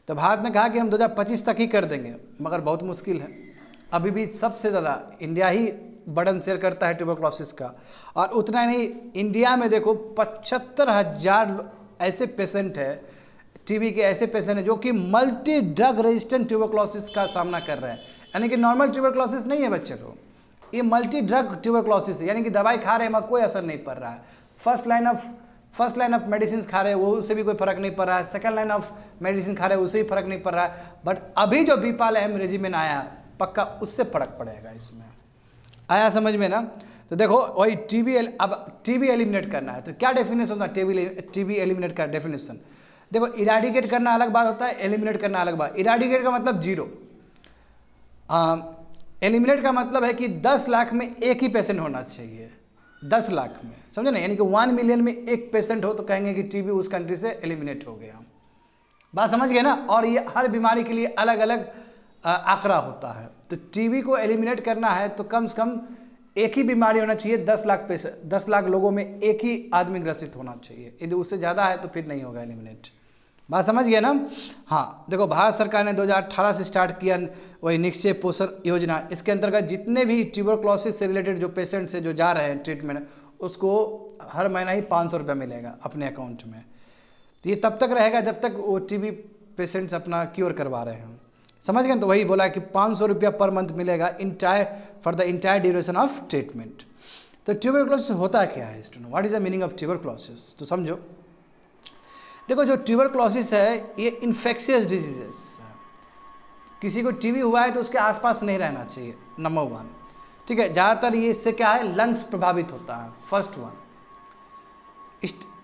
तो भारत ने कहा कि हम 2025 तक ही कर देंगे, मगर बहुत मुश्किल है। अभी भी सबसे ज़्यादा इंडिया ही बर्डन शेयर करता है ट्यूबरक्लोसिस का। और उतना नहीं, इंडिया में देखो 75,000 ऐसे पेशेंट है, टीबी के ऐसे पेशेंट हैं जो कि मल्टी ड्रग रेजिस्टेंट ट्यूबरक्लोसिस का सामना कर रहे हैं। यानी कि नॉर्मल ट्यूबरक्लोसिस नहीं है बच्चे लोग, ये मल्टी ड्रग ट्यूबरक्लोसिस है, यानी कि दवाई खा रहे हैं मगर कोई असर नहीं पड़ रहा है। फर्स्ट लाइन ऑफ मेडिसिन खा रहे हैं, वो उससे भी कोई फर्क नहीं पड़ रहा है। सेकंड लाइन ऑफ मेडिसिन खा रहे हैं, उससे भी फर्क नहीं पड़ रहा है। बट अभी जो बीपाल अहम रेजिमेंट आया, पक्का उससे फर्क पड़ेगा इसमें। आया समझ में ना। तो देखो वही अब टीबी एलिमिनेट करना है, तो क्या डेफिनेशन होता है टीबी एलिमिनेट का डेफिनेशन। देखो, इराडिकेट करना अलग बात होता है, एलिमिनेट करना अलग बात। इराडिकेट का मतलब 0, एलिमिनेट का मतलब है कि 10 लाख में एक ही पेशेंट होना चाहिए, 10 लाख में, समझे ना। यानी कि 1 मिलियन में एक पेशेंट हो तो कहेंगे कि टीबी उस कंट्री से एलिमिनेट हो गया। बात समझ गए ना। और ये हर बीमारी के लिए अलग अलग आंकड़ा होता है। तो टीबी को एलिमिनेट करना है तो कम से कम एक ही बीमारी होना चाहिए, 10 लाख लोगों में एक ही आदमी ग्रसित होना चाहिए। यदि उससे ज़्यादा है तो फिर नहीं होगा एलिमिनेट। बात समझ गया ना। हाँ, देखो भारत सरकार ने 2018 से स्टार्ट किया वही निश्चय पोषण योजना। इसके अंतर्गत जितने भी ट्यूबरक्लोसिस से रिलेटेड जो पेशेंट्स से जो जा रहे हैं ट्रीटमेंट, उसको हर महीना ही 500 रुपये मिलेगा अपने अकाउंट में। तो ये तब तक रहेगा जब तक वो टीबी पेशेंट्स अपना क्योर करवा रहे हैं। समझ गए। तो वही बोला कि 500 रुपया पर मंथ मिलेगा for the entire duration of treatment. तो ट्यूबरक्लोसिस होता क्या है student, what is the meaning of tuberculosis. तो समझो, देखो जो ट्यूबरक्लोसिस है ये इन्फेक्शियस डिजीजेस। किसी को टीबी हुआ है तो उसके आसपास नहीं रहना चाहिए, नंबर 1, ठीक है। ज़्यादातर ये इससे क्या है, लंग्स प्रभावित होता है, फर्स्ट वन।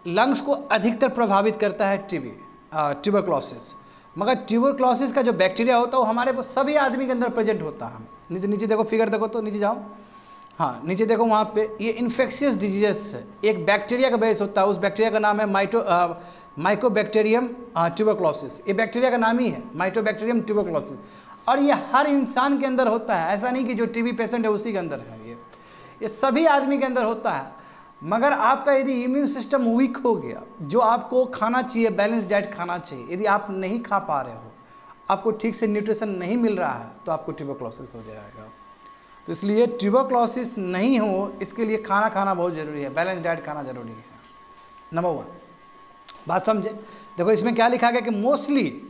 लंग्स को अधिकतर प्रभावित करता है ट्यूबरक्लोसिस। मगर ट्यूबरक्लोसिस का जो बैक्टीरिया होता है वो हमारे सभी आदमी के अंदर प्रेजेंट होता है। नीचे देखो, फिगर देखो, तो नीचे जाओ, हाँ नीचे देखो, वहाँ पे ये इन्फेक्शियस डिजीजेस है, एक बैक्टीरिया का बेस होता है। उस बैक्टीरिया का नाम है माइकोबैक्टीरियम ट्यूबरक्लोसिस। ये बैक्टीरिया का नाम ही है माइकोबैक्टीरियम ट्यूबरक्लोसिस। और ये हर इंसान के अंदर होता है, ऐसा नहीं कि जो टीबी पेशेंट है उसी के अंदर है, ये सभी आदमी के अंदर होता है। मगर आपका यदि इम्यून सिस्टम वीक हो गया, जो आपको खाना चाहिए, बैलेंस डाइट खाना चाहिए, यदि आप नहीं खा पा रहे हो, आपको ठीक से न्यूट्रिशन नहीं मिल रहा है, तो आपको ट्यूबरक्लोसिस हो जाएगा। तो इसलिए ट्यूबरक्लोसिस नहीं हो इसके लिए खाना खाना बहुत ज़रूरी है, बैलेंस डाइट खाना ज़रूरी है, नंबर 1। बात समझे। देखो इसमें क्या लिखा गया कि मोस्टली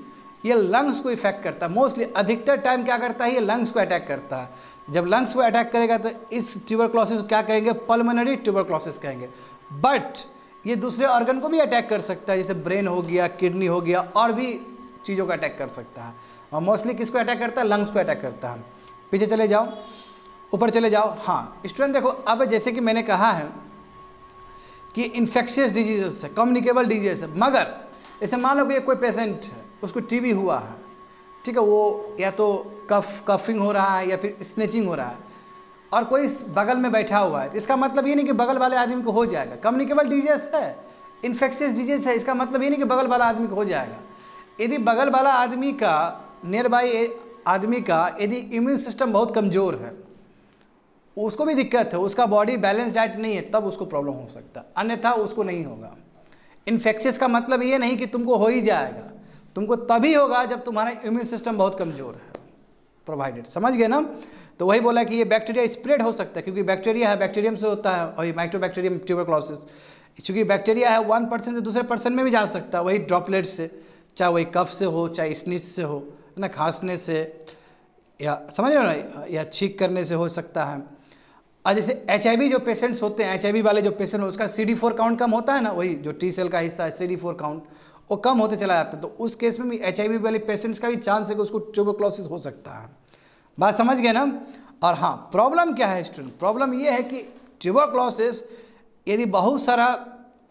ये लंग्स को इफेक्ट करता है, मोस्टली अधिकतर टाइम क्या करता है, ये लंग्स को अटैक करता है। जब लंग्स को अटैक करेगा तो इस ट्यूबरक्लोसिस क्या कहेंगे, पल्मोनरी ट्यूबरक्लोसिस कहेंगे। बट ये दूसरे ऑर्गन को भी अटैक कर सकता है, जैसे ब्रेन हो गया, किडनी हो गया, और भी चीज़ों को अटैक कर सकता है। और मोस्टली किसको अटैक करता है, लंग्स को अटैक करता है। पीछे चले जाओ, ऊपर चले जाओ। हाँ स्टूडेंट देखो, अब जैसे कि मैंने कहा है कि इन्फेक्शियस डिजीजेस है, कम्युनिकेबल डिजीजेस है। मगर जैसे मान लो कि कोई पेशेंट है, उसको टीबी हुआ है, ठीक है, वो या तो कफिंग हो रहा है या फिर स्नेचिंग हो रहा है, और कोई बगल में बैठा हुआ है, इसका मतलब ये नहीं कि बगल वाले आदमी को हो जाएगा। कम्युनिकेबल डिजीज है, इन्फेक्शियस डिजीज है, इसका मतलब ये नहीं कि बगल वाला आदमी को हो जाएगा। यदि बगल वाला आदमी का, नियर बाई आदमी का यदि इम्यून सिस्टम बहुत कमज़ोर है, उसको भी दिक्कत है, उसका बॉडी बैलेंस डाइट नहीं है, तब उसको प्रॉब्लम हो सकता है, अन्यथा उसको नहीं होगा। इन्फेक्शियस का मतलब ये नहीं कि तुमको हो ही जाएगा, तुमको तभी होगा जब तुम्हारा इम्यून सिस्टम बहुत कमज़ोर है, प्रोवाइडेड। समझ गए ना। तो वही बोला कि ये बैक्टीरिया स्प्रेड हो सकता है, क्योंकि बैक्टीरिया है, बैक्टीरियम से होता है, वही माइकोबैक्टीरियम ट्यूबरक्लोसिस। चूँकि बैक्टीरिया है, 1 पर्सन से दूसरे पर्सन में भी जा सकता है, वही ड्रॉपलेट से, चाहे वही कफ से हो, चाहे स्नीज से हो, ना खांसने से, या समझ रहे हो ना, या छींक करने से हो सकता है। और जैसे HIV जो पेशेंट्स होते हैं, HIV वाले जो पेशेंट हो, उसका CD4 काउंट कम होता है ना, वही जो T सेल का हिस्सा है, CD4 काउंट वो कम होते चला जाता है। तो उस केस में भी HIV वाले पेशेंट्स का भी चांस है कि उसको ट्यूबरक्लोसिस हो सकता है। बात समझ गए ना। और हाँ, प्रॉब्लम क्या है स्टूडेंट, प्रॉब्लम ये है कि ट्यूबरक्लोसिस यदि बहुत सारा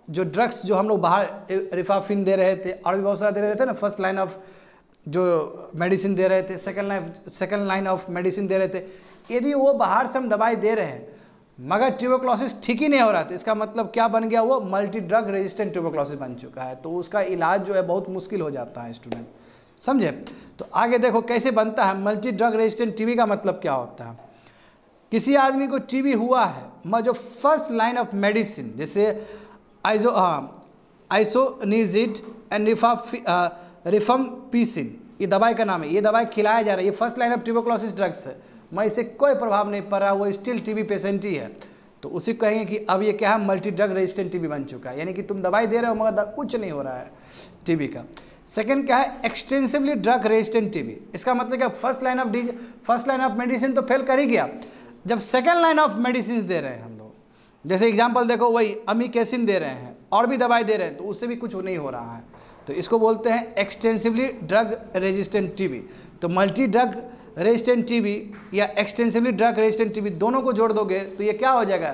जो ड्रग्स जो हम लोग बाहर रिफाफिन दे रहे थे और भी बहुत सारा दे रहे थे ना, फर्स्ट लाइन ऑफ जो मेडिसिन दे रहे थे, सेकेंड लाइन ऑफ मेडिसिन दे रहे थे, यदि वो बाहर से हम दवाई दे रहे हैं मगर ट्यूबरक्लोसिस ठीक ही नहीं हो रहा था, इसका मतलब क्या बन गया, वो मल्टी ड्रग रेजिस्टेंट ट्यूबरक्लोसिस बन चुका है। तो उसका इलाज जो है बहुत मुश्किल हो जाता है स्टूडेंट, समझे। तो आगे देखो कैसे बनता है मल्टी ड्रग रेजिस्टेंट टीबी का मतलब क्या होता है। किसी आदमी को टीबी हुआ है जो फर्स्ट लाइन ऑफ मेडिसिन जैसे आइसोनिजिड एंड रिफाम्पिसिन, ये दवाई का नाम है, ये दवाई खिलाया जा रहा है, ये first line of tuberculosis drugs है, मैं इससे कोई प्रभाव नहीं पड़ रहा, वो स्टिल टीबी पेशेंट ही है, तो उसी को कहेंगे कि अब ये क्या है, मल्टी ड्रग रेजिस्टेंट टीबी बन चुका है, यानी कि तुम दवाई दे रहे हो मगर कुछ नहीं हो रहा है टीबी का। सेकंड क्या है, एक्सटेंसिवली ड्रग रेजिस्टेंट टीबी, इसका मतलब क्या, फर्स्ट लाइन ऑफ मेडिसिन तो फेल कर ही गया, जब सेकेंड लाइन ऑफ मेडिसिन दे रहे हैं हम लोग, जैसे एग्जाम्पल देखो वही अमिकेसिन दे रहे हैं और भी दवाई दे रहे हैं, तो उससे भी कुछ नहीं हो रहा है, तो इसको बोलते हैं एक्सटेंसिवली ड्रग रेजिस्टेंट टीबी। तो मल्टी ड्रग रेजिस्टेंट टीबी या एक्सटेंसिवली ड्रग रेजिस्टेंट टीबी दोनों को जोड़ दोगे तो ये क्या हो जाएगा,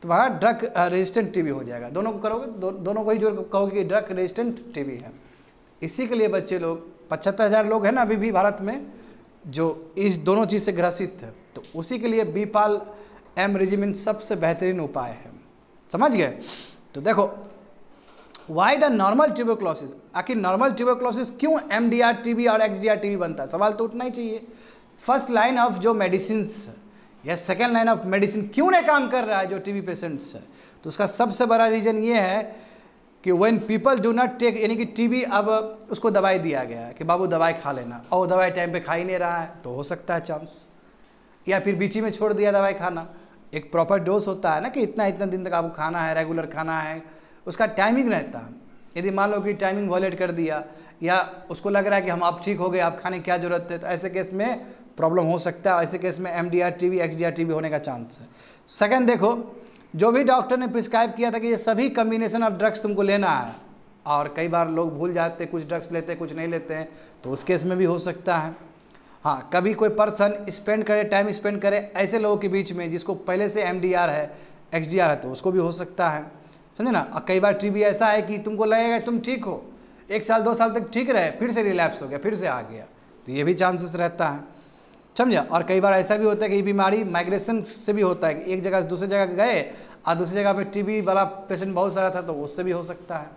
तुम्हारा ड्रग रेजिस्टेंट टीबी हो जाएगा। दोनों को करोगे, दोनों को ही जोड़ कहोगे कि ड्रग रेजिस्टेंट टीबी है। इसी के लिए बच्चे लोग 75,000 लोग हैं ना अभी भी भारत में जो इस दोनों चीज़ से ग्रसित है, तो उसी के लिए बीपाल एम रेजिमिन सबसे बेहतरीन उपाय है, समझ गए। तो देखो वाई द नॉर्मल ट्यूबरक्लोसिस, आखिर नॉर्मल ट्यूबरक्लोसिस क्यों एमडीआर टीबी और एक्सडीआर टीबी बनता है, सवाल तो उठना ही चाहिए। फर्स्ट लाइन ऑफ जो मेडिसिन या सेकेंड लाइन ऑफ मेडिसिन क्यों नहीं काम कर रहा है जो टीबी पेशेंट्स है, तो उसका सबसे बड़ा रीज़न ये है कि when people do not take, यानी कि टीबी अब उसको दवाई दिया गया है कि बाबू दवाई खा लेना, और दवाई टाइम पे खा ही नहीं रहा है, तो हो सकता है चांस, या फिर बीच में छोड़ दिया दवाई खाना। एक प्रॉपर डोज होता है ना कि इतना इतना दिन तक आपको खाना है, रेगुलर खाना है, उसका टाइमिंग रहता है। यदि मान लो कि टाइमिंग वॉलेट कर दिया या उसको लग रहा है कि हम आप ठीक हो गए, आप खाने की क्या जरूरत है, तो ऐसे केस में प्रॉब्लम हो सकता है, ऐसे केस में एमडीआर टीबी एक्सडीआर टीबी होने का चांस है। सेकंड देखो, जो भी डॉक्टर ने प्रिस्क्राइब किया था कि ये सभी कम्बिनेशन ऑफ ड्रग्स तुमको लेना है, और कई बार लोग भूल जाते, कुछ ड्रग्स लेते हैं कुछ नहीं लेते हैं, तो उस केस में भी हो सकता है। हाँ, कभी कोई पर्सन स्पेंड करे, टाइम स्पेंड करे ऐसे लोगों के बीच में जिसको पहले से एमडीआर है एक्सडीआर है, तो उसको भी हो सकता है, समझे ना। और कई बार टीबी ऐसा है कि तुमको लगेगा तुम ठीक हो, 1 साल 2 साल तक ठीक रहे, फिर से रिलैप्स हो गया, फिर से आ गया, तो ये भी चांसेस रहता है, समझे। और कई बार ऐसा भी होता है कि ये बीमारी माइग्रेशन से भी होता है कि एक जगह से दूसरी जगह गए और दूसरी जगह पे टीबी वाला पेशेंट बहुत सारा था, तो उससे भी हो सकता है।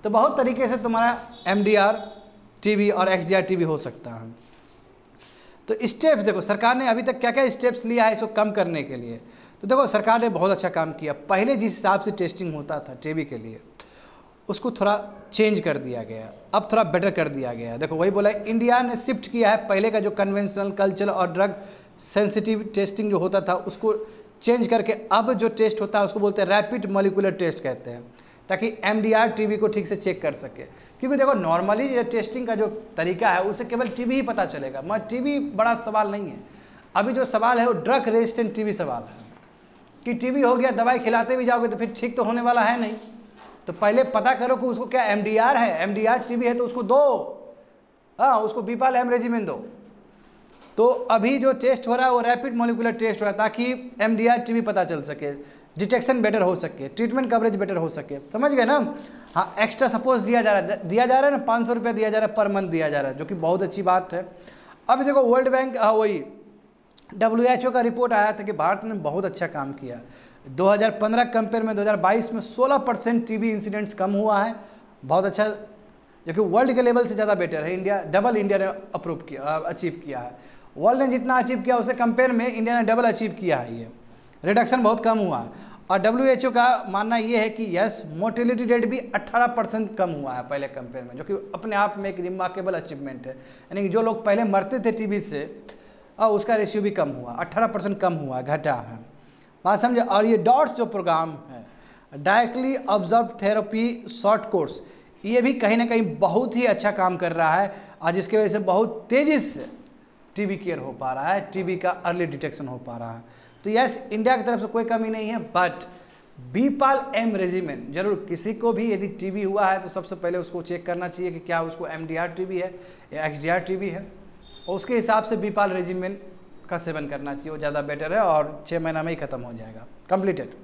तो बहुत तरीके से तुम्हारा एमडीआर टीबी और एक्सडीआर टीबी हो सकता है। तो स्टेप्स देखो, सरकार ने अभी तक क्या क्या स्टेप्स लिया है इसको कम करने के लिए। तो देखो सरकार ने बहुत अच्छा काम किया। पहले जिस हिसाब से टेस्टिंग होता था टीबी के लिए, उसको थोड़ा चेंज कर दिया गया, अब थोड़ा बेटर कर दिया गया। देखो वही बोला, इंडिया ने शिफ्ट किया है, पहले का जो कन्वेंशनल कल्चरल और ड्रग सेंसिटिव टेस्टिंग जो होता था उसको चेंज करके अब जो टेस्ट होता है उसको बोलते हैं रैपिड मॉलिक्यूलर टेस्ट कहते हैं, ताकि एमडीआर टीबी को ठीक से चेक कर सके। क्योंकि देखो नॉर्मली ये टेस्टिंग का जो तरीका है उससे केवल टीबी ही पता चलेगा, मगर टीबी बड़ा सवाल नहीं है। अभी जो सवाल है वो ड्रग रेजिस्टेंट टीबी सवाल है कि टीबी हो गया, दवाई खिलाते भी जाओगे तो फिर ठीक तो होने वाला है नहीं। तो पहले पता करो कि उसको क्या एमडीआर है, एमडीआर टीबी है तो उसको दो, हाँ उसको बीपाल एम रेजिमिन दो। तो अभी जो टेस्ट हो रहा है वो रैपिड मॉलिक्यूलर टेस्ट हो रहा है, ताकि एमडीआर टीबी पता चल सके, डिटेक्शन बेटर हो सके, ट्रीटमेंट कवरेज बेटर हो सके, समझ गए ना। हाँ, एक्स्ट्रा सपोज दिया जा रहा है ना, 500 रुपया दिया जा रहा है पर मंथ दिया जा रहा है, जो कि बहुत अच्छी बात है। अब देखो वर्ल्ड बैंक वही WHO का रिपोर्ट आया था कि भारत ने बहुत अच्छा काम किया। 2015 कंपेयर में 2022 में 16% टीबी इंसिडेंट्स कम हुआ है, बहुत अच्छा, जो कि वर्ल्ड के लेवल से ज़्यादा बेटर है। इंडिया ने अचीव किया है। वर्ल्ड ने जितना अचीव किया उससे कंपेयर में इंडिया ने डबल अचीव किया है, ये रिडक्शन बहुत कम हुआ है। और WHO का मानना ये है कि यस, मोर्टेलिटी रेट भी 18% कम हुआ है पहले कंपेयर में, जो कि अपने आप में एक रिमार्केबल अचीवमेंट है। यानी कि जो लोग पहले मरते थे टीबी से और उसका रेशियो भी कम हुआ, 18% कम हुआ, घटा है, बात समझे। और ये डॉट्स जो प्रोग्राम है, directly observe therapy short course, ये भी कहीं ना कहीं बहुत ही अच्छा काम कर रहा है, और जिसकी वजह से बहुत तेज़ी से टीबी केयर हो पा रहा है, टीबी का अर्ली डिटेक्शन हो पा रहा है। तो यस, इंडिया की तरफ से कोई कमी नहीं है, बट बीपाल एम रेजिमेन जरूर किसी को भी यदि टीबी हुआ है तो सबसे पहले उसको चेक करना चाहिए कि क्या उसको एमडीआर टीबी है या एक्सडीआर टीबी है, और उसके हिसाब से बीपाल रेजिमेन का सेवन करना चाहिए, वो ज़्यादा बेटर है, और 6 महीना में ही ख़त्म हो जाएगा, कंप्लीटेड।